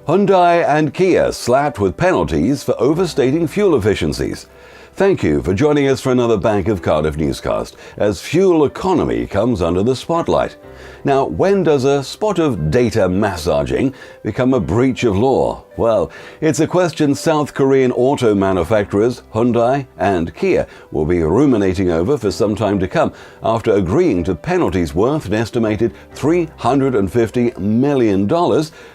Hyundai and Kia slapped with penalties for overstating fuel efficiencies. Thank you for joining us for another Bank of Cardiff newscast as fuel economy comes under the spotlight. Now, when does a spot of data massaging become a breach of law? Well, it's a question South Korean auto manufacturers Hyundai and Kia will be ruminating over for some time to come after agreeing to penalties worth an estimated $350 million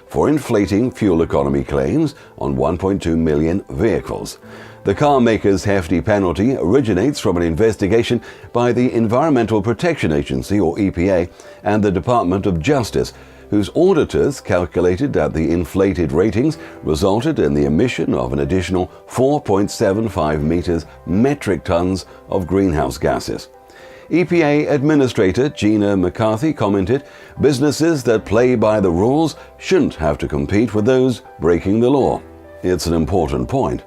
for inflating fuel economy claims on 1.2 million vehicles. The car maker's hefty penalty originates from an investigation by the Environmental Protection Agency, or EPA, and the Department of Justice, whose auditors calculated that the inflated ratings resulted in the emission of an additional 4.75 metric tons of greenhouse gases. EPA Administrator Gina McCarthy commented, "Businesses that play by the rules shouldn't have to compete with those breaking the law." It's an important point.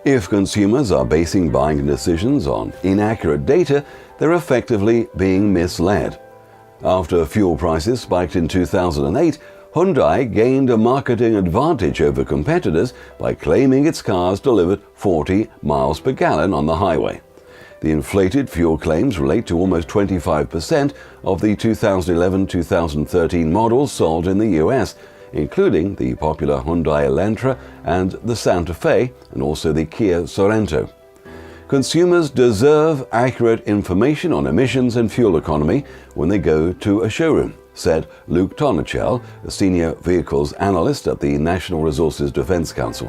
If consumers are basing buying decisions on inaccurate data, they're effectively being misled. After fuel prices spiked in 2008, Hyundai gained a marketing advantage over competitors by claiming its cars delivered 40 miles per gallon on the highway. The inflated fuel claims relate to almost 25% of the 2011-2013 models sold in the US, including the popular Hyundai Elantra and the Santa Fe, and also the Kia Sorento. Consumers deserve accurate information on emissions and fuel economy when they go to a showroom, said Luke Tonichel, a senior vehicles analyst at the National Resources Defense Council.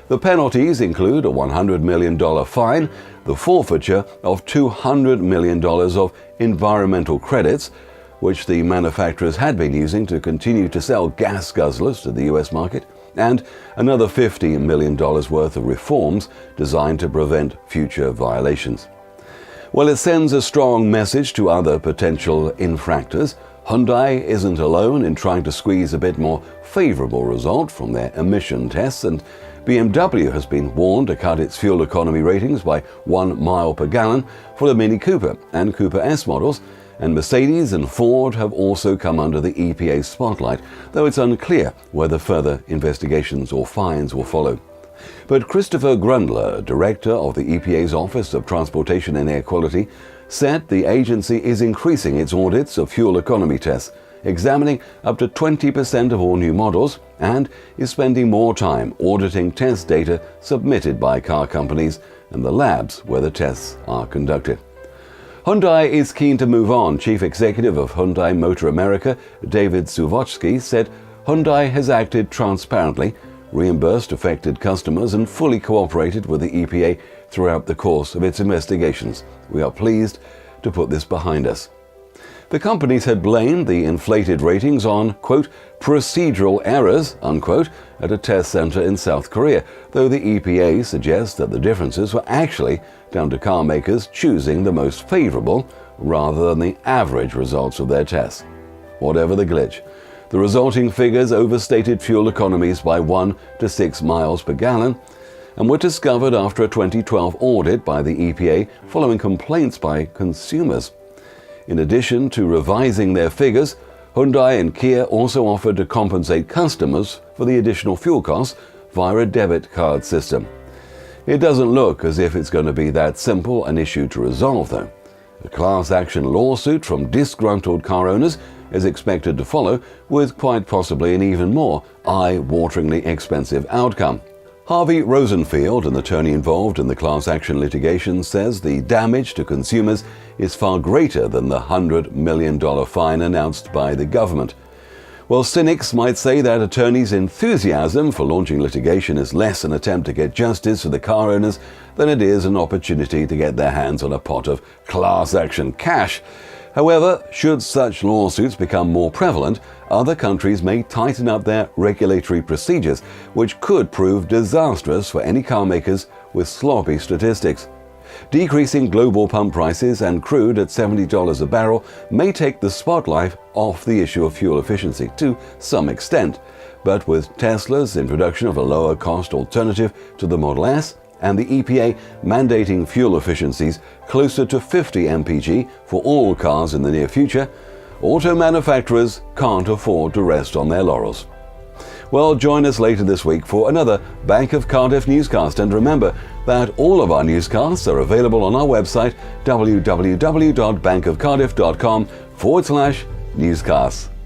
The penalties include a $100 million fine, the forfeiture of $200 million of environmental credits, which the manufacturers had been using to continue to sell gas guzzlers to the US market, and another $50 million worth of reforms designed to prevent future violations. Well, it sends a strong message to other potential infractors. Hyundai isn't alone in trying to squeeze a bit more favorable result from their emission tests, and BMW has been warned to cut its fuel economy ratings by 1 mile per gallon for the Mini Cooper and Cooper S models, and Mercedes and Ford have also come under the EPA's spotlight, though it's unclear whether further investigations or fines will follow. But Christopher Grundler, director of the EPA's Office of Transportation and Air Quality, said the agency is increasing its audits of fuel economy tests, examining up to 20% of all new models, and is spending more time auditing test data submitted by car companies and the labs where the tests are conducted. Hyundai is keen to move on. Chief Executive of Hyundai Motor America, David Suvotsky, said Hyundai has acted transparently, reimbursed affected customers, and fully cooperated with the EPA throughout the course of its investigations. We are pleased to put this behind us. The companies had blamed the inflated ratings on, quote, procedural errors, unquote, at a test center in South Korea, though the EPA suggests that the differences were actually down to car makers choosing the most favorable rather than the average results of their tests. Whatever the glitch, the resulting figures overstated fuel economies by 1 to 6 miles per gallon and were discovered after a 2012 audit by the EPA following complaints by consumers. In addition to revising their figures, Hyundai and Kia also offered to compensate customers for the additional fuel costs via a debit card system. It doesn't look as if it's going to be that simple an issue to resolve, though. A class action lawsuit from disgruntled car owners is expected to follow, with quite possibly an even more eye-wateringly expensive outcome. Harvey Rosenfield, an attorney involved in the class action litigation, says the damage to consumers is far greater than the $100 million fine announced by the government. Well, cynics might say that attorneys' enthusiasm for launching litigation is less an attempt to get justice for the car owners than it is an opportunity to get their hands on a pot of class action cash. However, should such lawsuits become more prevalent, other countries may tighten up their regulatory procedures, which could prove disastrous for any car makers with sloppy statistics. Decreasing global pump prices and crude at $70 a barrel may take the spotlight off the issue of fuel efficiency to some extent, but with Tesla's introduction of a lower-cost alternative to the Model S and the EPA mandating fuel efficiencies closer to 50 mpg for all cars in the near future, auto manufacturers can't afford to rest on their laurels. Well, join us later this week for another Bank of Cardiff newscast. And remember that all of our newscasts are available on our website, www.bankofcardiff.com/newscasts.